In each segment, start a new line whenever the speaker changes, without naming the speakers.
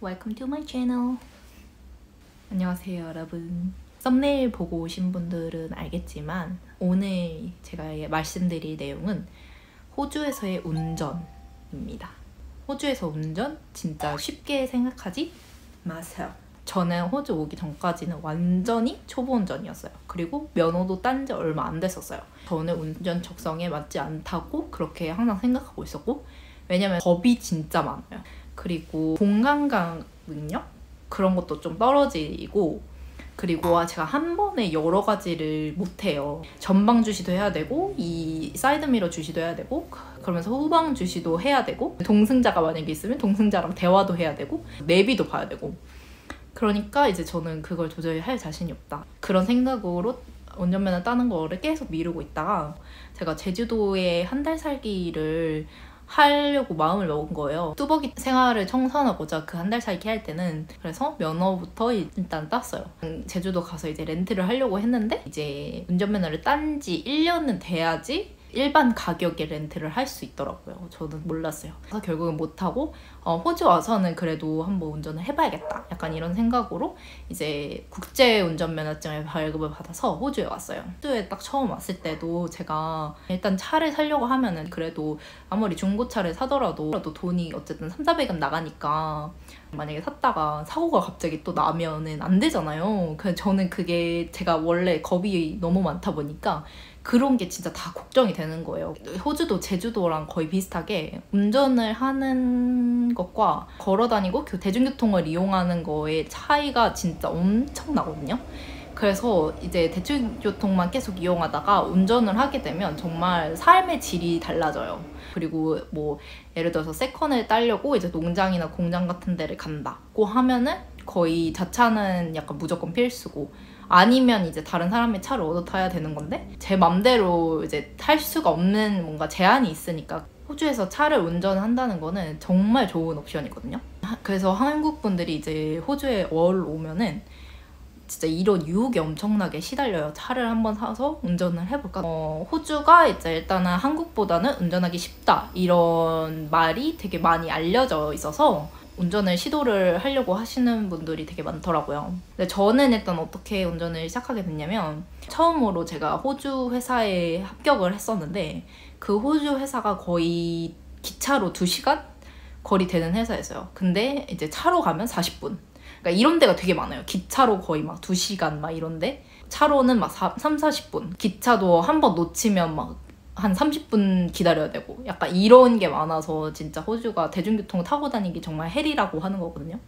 Welcome to my channel. 안녕하세요 여러분. 썸네일 보고 오신 분들은 알겠지만 오늘 제가 말씀드릴 내용은 호주에서의 운전입니다. 호주에서 운전 진짜 쉽게 생각하지 마세요. 저는 호주 오기 전까지는 완전히 초보 운전이었어요. 그리고 면허도 딴 지 얼마 안 됐었어요. 저는 운전 적성에 맞지 않다고 그렇게 항상 생각하고 있었고, 왜냐면 겁이 진짜 많아요. 그리고 공간감 능력? 그런 것도 좀 떨어지고, 그리고 제가 한 번에 여러 가지를 못해요. 전방 주시도 해야 되고, 이 사이드미러 주시도 해야 되고, 그러면서 후방 주시도 해야 되고, 동승자가 만약에 있으면 동승자랑 대화도 해야 되고, 내비도 봐야 되고. 그러니까 이제 저는 그걸 도저히 할 자신이 없다. 그런 생각으로 운전면허 따는 거를 계속 미루고 있다가 제가 제주도에 한 달 살기를 하려고 마음을 먹은 거예요. 뚜벅이 생활을 청산하고자 그 한 달 살기 할 때는. 그래서 면허부터 일단 땄어요. 제주도 가서 이제 렌트를 하려고 했는데 이제 운전면허를 딴 지 1년은 돼야지 일반 가격의 렌트를 할 수 있더라고요. 저는 몰랐어요. 그래서 결국은 못하고 호주 와서는 그래도 한번 운전을 해봐야겠다. 약간 이런 생각으로 이제 국제 운전면허증을 발급을 받아서 호주에 왔어요. 호주에 딱 처음 왔을 때도 제가 일단 차를 사려고 하면은 그래도 아무리 중고차를 사더라도 돈이 어쨌든 300~400은 나가니까 만약에 샀다가 사고가 갑자기 또 나면은 안 되잖아요. 그래서 저는 그게 제가 원래 겁이 너무 많다 보니까 그런 게 진짜 다 걱정이 되는 거예요. 호주도 제주도랑 거의 비슷하게 운전을 하는 것과 걸어다니고 대중교통을 이용하는 거의 차이가 진짜 엄청 나거든요. 그래서 이제 대중교통만 계속 이용하다가 운전을 하게 되면 정말 삶의 질이 달라져요. 그리고 뭐 예를 들어서 세컨을 따려고 이제 농장이나 공장 같은 데를 간다고 하면은 거의 자차는 약간 무조건 필수고, 아니면 이제 다른 사람의 차를 얻어 타야 되는 건데 제 맘대로 이제 탈 수가 없는 뭔가 제한이 있으니까 호주에서 차를 운전한다는 거는 정말 좋은 옵션이거든요. 그래서 한국 분들이 이제 호주에 오면은 진짜 이런 유혹에 엄청나게 시달려요. 차를 한번 사서 운전을 해볼까? 호주가 이제 일단은 한국보다는 운전하기 쉽다 이런 말이 되게 많이 알려져 있어서 운전을 시도를 하려고 하시는 분들이 되게 많더라고요. 근데 저는 일단 어떻게 운전을 시작하게 됐냐면, 처음으로 제가 호주 회사에 합격을 했었는데 그 호주 회사가 거의 기차로 2시간 거리 되는 회사였어요. 근데 이제 차로 가면 40분. 그러니까 이런 데가 되게 많아요. 기차로 거의 막 2시간 막 이런데, 차로는 막 30~40분. 기차도 한 번 놓치면 막 한 30분 기다려야 되고, 약간 이런 게 많아서 진짜 호주가 대중교통을 타고 다니기 정말 헬이라고 하는 거거든요.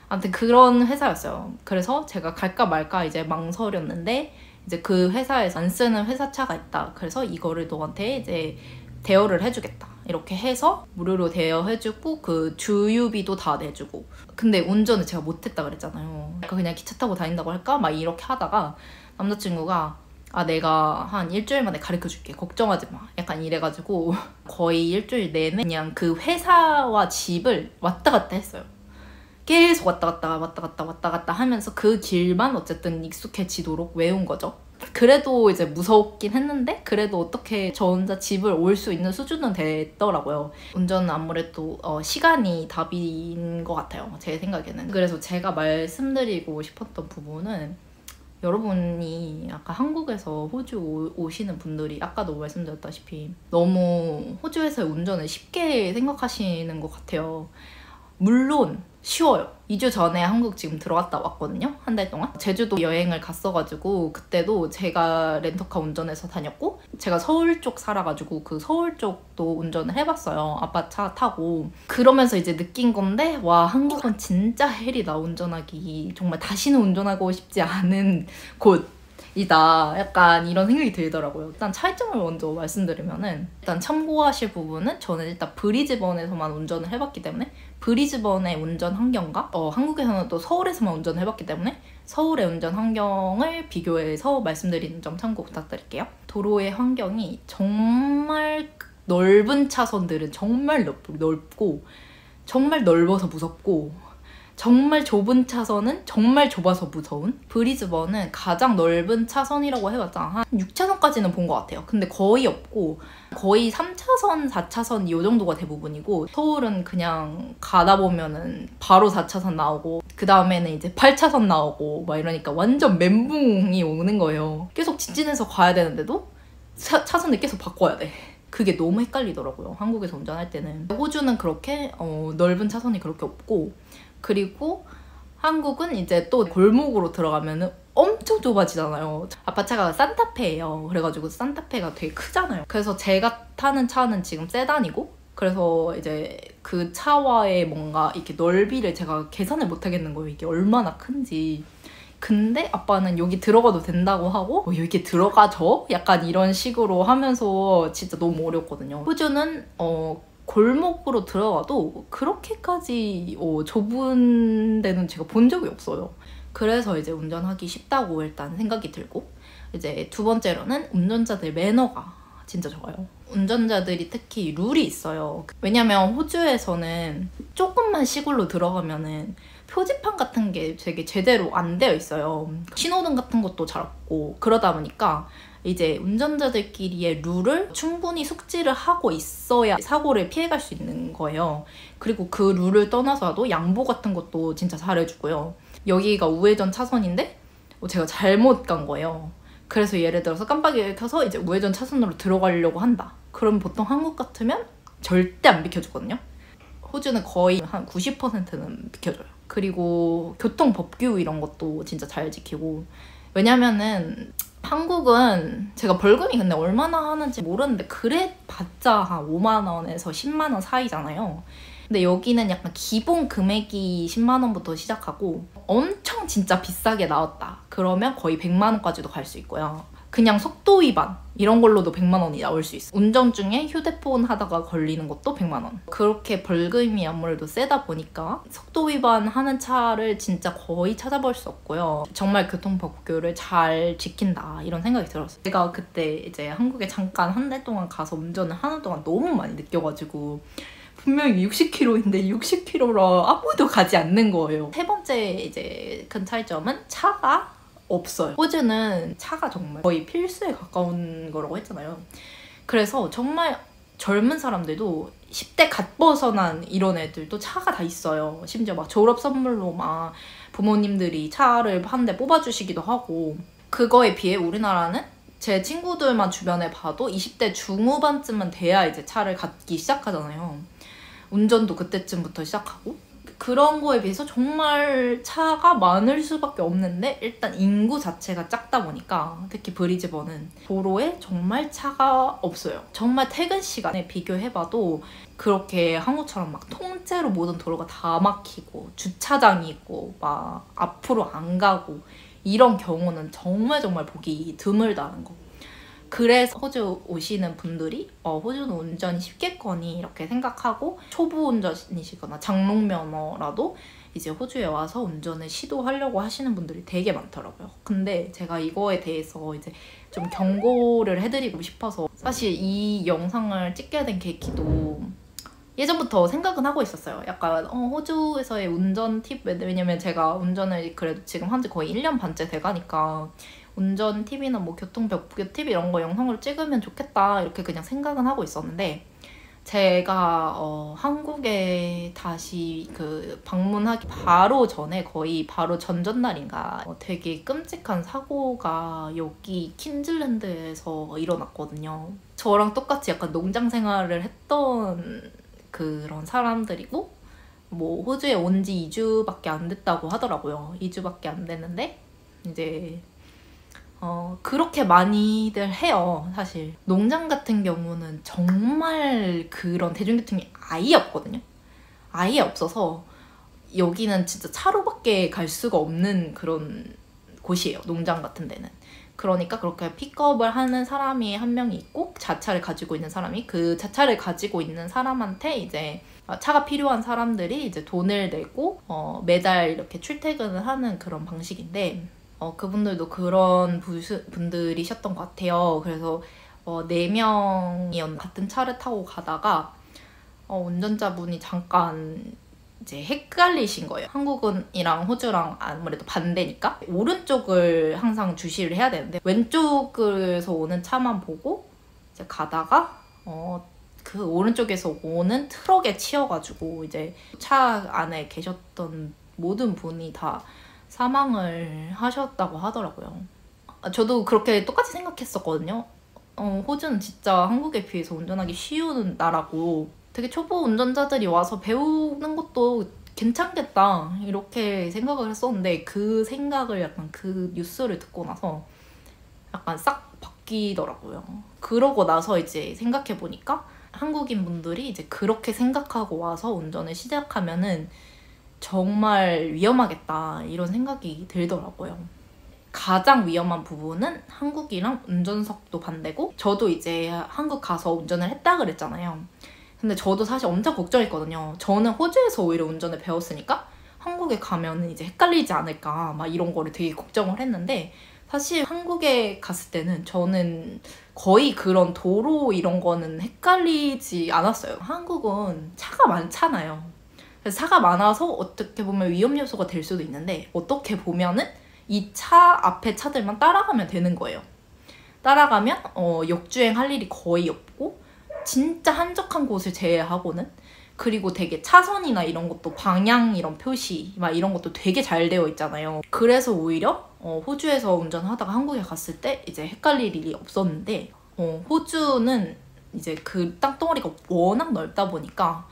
아무튼 그런 회사였어요. 그래서 제가 갈까 말까 이제 망설였는데, 이제 그 회사에서 안 쓰는 회사차가 있다. 그래서 이거를 너한테 이제 대여를 해주겠다. 이렇게 해서 무료로 대여해주고 그 주유비도 다 내주고. 근데 운전을 제가 못했다 그랬잖아요. 그러니까 그냥 기차 타고 다닌다고 할까? 막 이렇게 하다가 남자친구가 내가 한 일주일 만에 가르쳐줄게. 걱정하지 마. 약간 이래가지고 거의 일주일 내내 그냥 그 회사와 집을 왔다 갔다 했어요. 계속 왔다 갔다 하면서 그 길만 어쨌든 익숙해지도록 외운 거죠. 그래도 이제 무섭긴 했는데 그래도 어떻게 저 혼자 집을 올 수 있는 수준은 됐더라고요. 운전은 아무래도 시간이 답인 것 같아요. 제 생각에는. 그래서 제가 말씀드리고 싶었던 부분은, 여러분이 아까 한국에서 호주 오시는 분들이 아까도 말씀드렸다시피 너무 호주에서 운전을 쉽게 생각하시는 것 같아요. 물론 쉬워요. 2주 전에 한국 지금 들어갔다 왔거든요. 한 달 동안. 제주도 여행을 갔어가지고 그때도 제가 렌터카 운전해서 다녔고, 제가 서울 쪽 살아가지고 그 서울 쪽도 운전을 해봤어요. 아빠 차 타고. 그러면서 이제 느낀 건데, 와, 한국은 진짜 헬이다. 운전하기. 정말 다시는 운전하고 싶지 않은 곳이다. 약간 이런 생각이 들더라고요. 일단 차이점을 먼저 말씀드리면은, 일단 참고하실 부분은 저는 일단 브리즈번에서만 운전을 해봤기 때문에 브리즈번의 운전 환경과 한국에서는 또 서울에서만 운전을 해봤기 때문에 서울의 운전 환경을 비교해서 말씀드리는 점 참고 부탁드릴게요. 도로의 환경이 정말 넓은 차선들은 정말 넓고 정말 넓어서 무섭고, 정말 좁은 차선은 정말 좁아서 무서운? 브리즈번은 가장 넓은 차선이라고 해봤자 한 6차선까지는 본 것 같아요. 근데 거의 없고 거의 3차선, 4차선 이 정도가 대부분이고 서울은 그냥 가다 보면은 바로 4차선 나오고 그 다음에는 이제 8차선 나오고 막 이러니까 완전 멘붕이 오는 거예요. 계속 직진해서 가야 되는데도 차선을 계속 바꿔야 돼. 그게 너무 헷갈리더라고요. 한국에서 운전할 때는. 호주는 그렇게 넓은 차선이 그렇게 없고 그리고 한국은 이제 또 골목으로 들어가면은 엄청 좁아지잖아요. 아빠 차가 산타페예요. 그래가지고 산타페가 되게 크잖아요. 그래서 제가 타는 차는 지금 세단이고 그래서 이제 그 차와의 뭔가 이렇게 넓이를 제가 계산을 못 하겠는 거예요. 이게 얼마나 큰지. 근데 아빠는 여기 들어가도 된다고 하고 여기 들어가죠? 약간 이런 식으로 하면서 진짜 너무 어렵거든요. 호주는 골목으로 들어가도 그렇게까지 좁은 데는 제가 본 적이 없어요. 그래서 이제 운전하기 쉽다고 일단 생각이 들고 이제 두 번째로는 운전자들 매너가 진짜 좋아요. 운전자들이 특히 룰이 있어요. 왜냐면 호주에서는 조금만 시골로 들어가면은 표지판 같은 게 되게 제대로 안 되어 있어요. 신호등 같은 것도 잘 없고 그러다 보니까 이제 운전자들끼리의 룰을 충분히 숙지를 하고 있어야 사고를 피해갈 수 있는 거예요. 그리고 그 룰을 떠나서도 양보 같은 것도 진짜 잘해주고요. 여기가 우회전 차선인데 제가 잘못 간 거예요. 그래서 예를 들어서 깜빡이를 켜서 이제 우회전 차선으로 들어가려고 한다. 그럼 보통 한국 같으면 절대 안 비켜주거든요. 호주는 거의 한 90%는 비켜줘요. 그리고 교통법규 이런 것도 진짜 잘 지키고 왜냐면은 한국은 제가 벌금이 근데 얼마나 하는지 모르는데 그래 봤자 한 5만 원에서 10만 원 사이잖아요. 근데 여기는 약간 기본 금액이 10만 원부터 시작하고 엄청 진짜 비싸게 나왔다. 그러면 거의 100만 원까지도 갈 수 있고요. 그냥 속도 위반 이런 걸로도 100만 원이 나올 수 있어요. 운전 중에 휴대폰 하다가 걸리는 것도 100만 원. 그렇게 벌금이 아무래도 세다 보니까 속도 위반하는 차를 진짜 거의 찾아볼 수 없고요. 정말 교통법규를 잘 지킨다 이런 생각이 들었어요. 제가 그때 이제 한국에 잠깐 한 달 동안 가서 운전을 하는 동안 너무 많이 느껴가지고 분명히 60km인데 60km로 아무도 가지 않는 거예요. 세 번째 이제 큰 차이점은 차가 없어요. 호주는 차가 정말 거의 필수에 가까운 거라고 했잖아요. 그래서 정말 젊은 사람들도 10대 갓 벗어난 이런 애들도 차가 다 있어요. 심지어 막 졸업 선물로 막 부모님들이 차를 한 대 뽑아주시기도 하고 그거에 비해 우리나라는 제 친구들만 주변에 봐도 20대 중후반쯤은 돼야 이제 차를 갖기 시작하잖아요. 운전도 그때쯤부터 시작하고 그런 거에 비해서 정말 차가 많을 수밖에 없는데 일단 인구 자체가 작다 보니까 특히 브리즈번은 도로에 정말 차가 없어요. 정말 퇴근 시간에 비교해봐도 그렇게 한국처럼 막 통째로 모든 도로가 다 막히고 주차장이 있고 막 앞으로 안 가고 이런 경우는 정말 보기 드물다는 거. 그래서 호주 오시는 분들이 호주는 운전이 쉽겠거니 이렇게 생각하고 초보 운전이시거나 장롱면허라도 이제 호주에 와서 운전을 시도하려고 하시는 분들이 되게 많더라고요. 근데 제가 이거에 대해서 이제 좀 경고를 해드리고 싶어서 사실 이 영상을 찍게 된 계기도 예전부터 생각은 하고 있었어요. 약간 호주에서의 운전 팁 왜냐면 제가 운전을 그래도 지금 한 지 거의 1년 반째 돼가니까 운전 팁이나 뭐 교통법규 팁 이런 거 영상으로 찍으면 좋겠다 이렇게 그냥 생각은 하고 있었는데 제가 한국에 다시 방문하기 바로 전에 거의 바로 전전날인가 되게 끔찍한 사고가 여기 퀸즐랜드에서 일어났거든요. 저랑 똑같이 약간 농장 생활을 했던 그런 사람들이고 뭐 호주에 온 지 2주밖에 안 됐다고 하더라고요. 2주밖에 안 됐는데 이제 그렇게 많이들 해요. 사실 농장 같은 경우는 정말 그런 대중교통이 아예 없거든요. 아예 없어서 여기는 진짜 차로밖에 갈 수가 없는 그런 곳이에요. 농장 같은 데는. 그러니까 그렇게 픽업을 하는 사람이 한 명이 있고 자차를 가지고 있는 사람이 그 자차를 가지고 있는 사람한테 이제 차가 필요한 사람들이 이제 돈을 내고 매달 이렇게 출퇴근을 하는 그런 방식인데 그분들도 그런 분들이셨던 것 같아요. 그래서 4명이 같은 차를 타고 가다가 운전자분이 잠깐 이제 헷갈리신 거예요. 한국이랑 호주랑 아무래도 반대니까 오른쪽을 항상 주시를 해야 되는데 왼쪽에서 오는 차만 보고 이제 가다가 그 오른쪽에서 오는 트럭에 치여가지고 이제 차 안에 계셨던 모든 분이 다 사망을 하셨다고 하더라고요. 저도 그렇게 똑같이 생각했었거든요. 호주는 진짜 한국에 비해서 운전하기 쉬운 나라고 되게 초보 운전자들이 와서 배우는 것도 괜찮겠다 이렇게 생각을 했었는데 그 생각을 약간 그 뉴스를 듣고 나서 약간 싹 바뀌더라고요. 그러고 나서 이제 생각해보니까 한국인 분들이 이제 그렇게 생각하고 와서 운전을 시작하면은 정말 위험하겠다 이런 생각이 들더라고요. 가장 위험한 부분은 한국이랑 운전석도 반대고 저도 이제 한국 가서 운전을 했다 그랬잖아요. 근데 저도 사실 엄청 걱정했거든요. 저는 호주에서 오히려 운전을 배웠으니까 한국에 가면 이제 헷갈리지 않을까 막 이런 거를 되게 걱정을 했는데 사실 한국에 갔을 때는 저는 거의 그런 도로 이런 거는 헷갈리지 않았어요. 한국은 차가 많잖아요. 그래서 차가 많아서 어떻게 보면 위험 요소가 될 수도 있는데 어떻게 보면은 이 차 앞에 차들만 따라가면 되는 거예요. 따라가면 역주행 할 일이 거의 없고 진짜 한적한 곳을 제외하고는 그리고 되게 차선이나 이런 것도 방향 이런 표시 막 이런 것도 되게 잘 되어 있잖아요. 그래서 오히려 호주에서 운전하다가 한국에 갔을 때 이제 헷갈릴 일이 없었는데 호주는 이제 그 땅덩어리가 워낙 넓다 보니까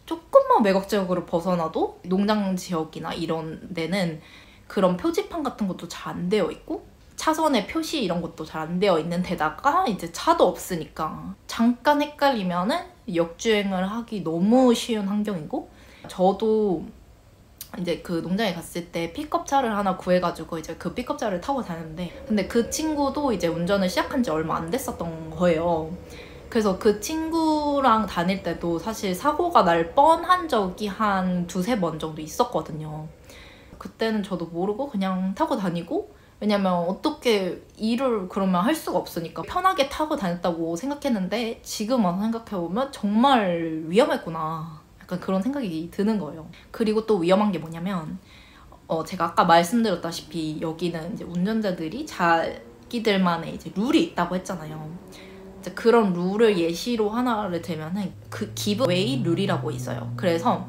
조금만 외곽 지역으로 벗어나도 농장 지역이나 이런 데는 그런 표지판 같은 것도 잘 안 되어 있고 차선의 표시 이런 것도 잘 안 되어 있는 데다가 이제 차도 없으니까 잠깐 헷갈리면은 역주행을 하기 너무 쉬운 환경이고 저도 이제 그 농장에 갔을 때 픽업차를 하나 구해가지고 이제 그 픽업차를 타고 다녔는데 근데 그 친구도 이제 운전을 시작한 지 얼마 안 됐었던 거예요. 그래서 그 친구랑 다닐 때도 사실 사고가 날 뻔한 적이 한 두세 번 정도 있었거든요. 그때는 저도 모르고 그냥 타고 다니고 왜냐면 어떻게 일을 그러면 할 수가 없으니까 편하게 타고 다녔다고 생각했는데 지금 와서 생각해보면 정말 위험했구나 약간 그런 생각이 드는 거예요. 그리고 또 위험한 게 뭐냐면 제가 아까 말씀드렸다시피 여기는 이제 운전자들이 자기들만의 이제 룰이 있다고 했잖아요. 이제 그런 룰을 예시로 하나를 들면은 그 기브웨이 룰이라고 있어요. 그래서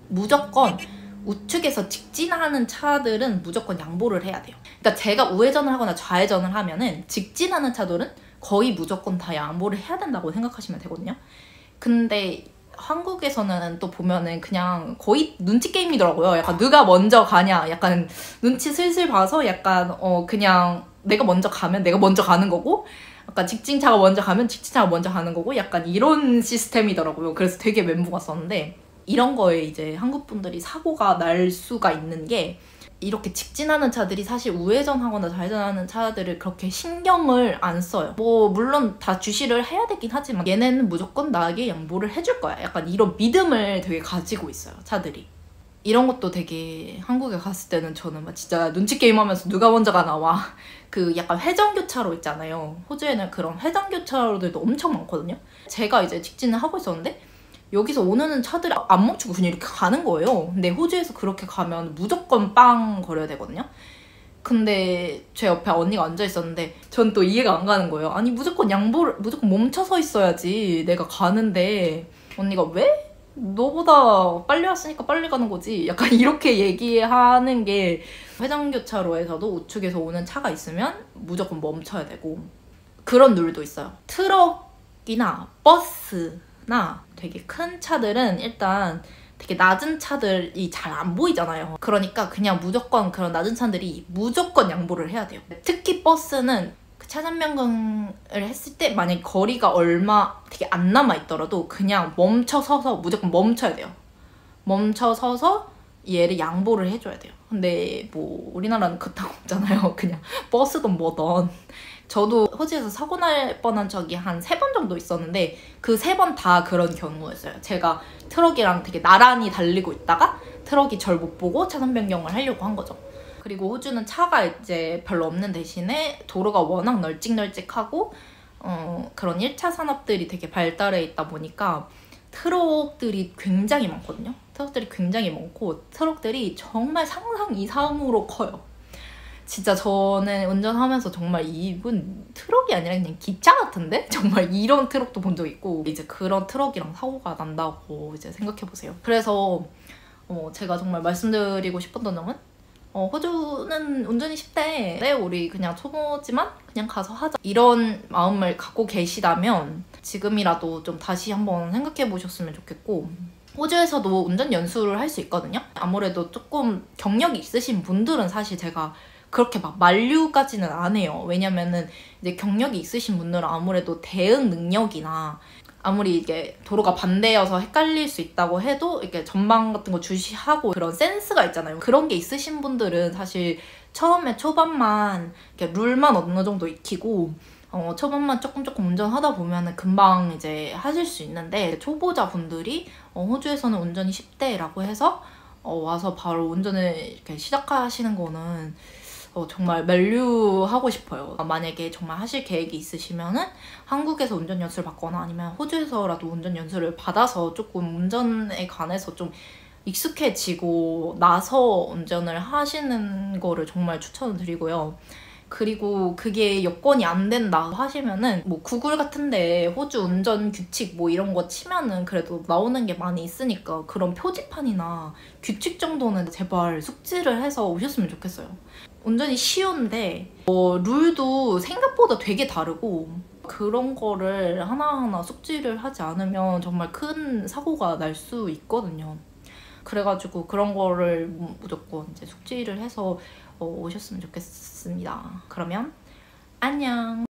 무조건 우측에서 직진하는 차들은 무조건 양보를 해야 돼요. 그러니까 제가 우회전을 하거나 좌회전을 하면은 직진하는 차들은 거의 무조건 다 양보를 해야 된다고 생각하시면 되거든요. 근데 한국에서는 또 보면은 그냥 거의 눈치 게임이더라고요. 약간 누가 먼저 가냐 약간 눈치 슬슬 봐서 약간 그냥 내가 먼저 가면 내가 먼저 가는 거고 약간 직진차가 먼저 가면 직진차가 먼저 가는 거고 약간 이런 시스템이더라고요. 그래서 되게 멘붕 왔었는데 이런 거에 이제 한국 분들이 사고가 날 수가 있는 게 이렇게 직진하는 차들이 사실 우회전하거나 좌회전하는 차들을 그렇게 신경을 안 써요. 뭐 물론 다 주시를 해야 되긴 하지만 얘네는 무조건 나에게 양보를 해줄 거야. 약간 이런 믿음을 되게 가지고 있어요, 차들이. 이런 것도 되게 한국에 갔을 때는 저는 막 진짜 눈치 게임 하면서 누가 먼저 가나 와. 그 약간 회전교차로 있잖아요. 호주에는 그런 회전교차로들도 엄청 많거든요. 제가 이제 직진을 하고 있었는데 여기서 오는 차들이 안 멈추고 그냥 이렇게 가는 거예요. 근데 호주에서 그렇게 가면 무조건 빵 거려야 되거든요. 근데 제 옆에 언니가 앉아 있었는데 전 또 이해가 안 가는 거예요. 아니 무조건 무조건 멈춰서 있어야지 내가 가는데 언니가 왜? 너보다 빨리 왔으니까 빨리 가는 거지. 약간 이렇게 얘기하는 게 회전교차로에서도 우측에서 오는 차가 있으면 무조건 멈춰야 되고 그런 룰도 있어요. 트럭이나 버스나 되게 큰 차들은 일단 되게 낮은 차들이 잘 안 보이잖아요. 그러니까 그냥 무조건 그런 낮은 차들이 무조건 양보를 해야 돼요. 특히 버스는 그 차선 변경을 했을 때 만약에 거리가 얼마 되게 안 남아있더라도 그냥 멈춰서서 무조건 멈춰야 돼요. 멈춰서서 얘를 양보를 해줘야 돼요. 근데 뭐 우리나라는 그딴 거 없잖아요. 그냥 버스든 뭐든. 저도 호주에서 사고 날 뻔한 적이 한 3번 정도 있었는데 그 3번 다 그런 경우였어요. 제가 트럭이랑 되게 나란히 달리고 있다가 트럭이 절 못 보고 차선 변경을 하려고 한 거죠. 그리고 호주는 차가 이제 별로 없는 대신에 도로가 워낙 널찍널찍하고 그런 1차 산업들이 되게 발달해 있다 보니까 트럭들이 굉장히 많거든요. 트럭들이 굉장히 많고 트럭들이 정말 상상 이상으로 커요. 진짜 저는 운전하면서 정말 이분 트럭이 아니라 그냥 기차 같은데? 정말 이런 트럭도 본 적 있고 이제 그런 트럭이랑 사고가 난다고 이제 생각해보세요. 그래서 제가 정말 말씀드리고 싶었던 점은 호주는 운전이 쉽대. 네, 우리 그냥 초보지만 그냥 가서 하자. 이런 마음을 갖고 계시다면 지금이라도 좀 다시 한번 생각해 보셨으면 좋겠고 호주에서도 운전 연수를 할 수 있거든요. 아무래도 조금 경력이 있으신 분들은 사실 제가 그렇게 막 만류까지는 안 해요. 왜냐면은 이제 경력이 있으신 분들은 아무래도 대응 능력이나 아무리 이게 도로가 반대여서 헷갈릴 수 있다고 해도 이렇게 전방 같은 거 주시하고 그런 센스가 있잖아요. 그런 게 있으신 분들은 사실 처음에 초반만 이렇게 룰만 어느 정도 익히고 초반만 조금 운전하다 보면은 금방 이제 하실 수 있는데 초보자 분들이 호주에서는 운전이 쉽대라고 해서 와서 바로 운전을 이렇게 시작하시는 거는 정말 만류하고 싶어요. 만약에 정말 하실 계획이 있으시면은 한국에서 운전 연수를 받거나 아니면 호주에서라도 운전 연수를 받아서 조금 운전에 관해서 좀 익숙해지고 나서 운전을 하시는 거를 정말 추천을 드리고요. 그리고 그게 여건이 안 된다 하시면은 뭐 구글 같은데 호주 운전 규칙 뭐 이런 거 치면은 그래도 나오는 게 많이 있으니까 그런 표지판이나 규칙 정도는 제발 숙지를 해서 오셨으면 좋겠어요. 운전이 쉬운데 룰도 생각보다 되게 다르고 그런 거를 하나하나 숙지를 하지 않으면 정말 큰 사고가 날 수 있거든요. 그래가지고 그런 거를 무조건 이제 숙지를 해서 오셨으면 좋겠습니다. 그러면 안녕!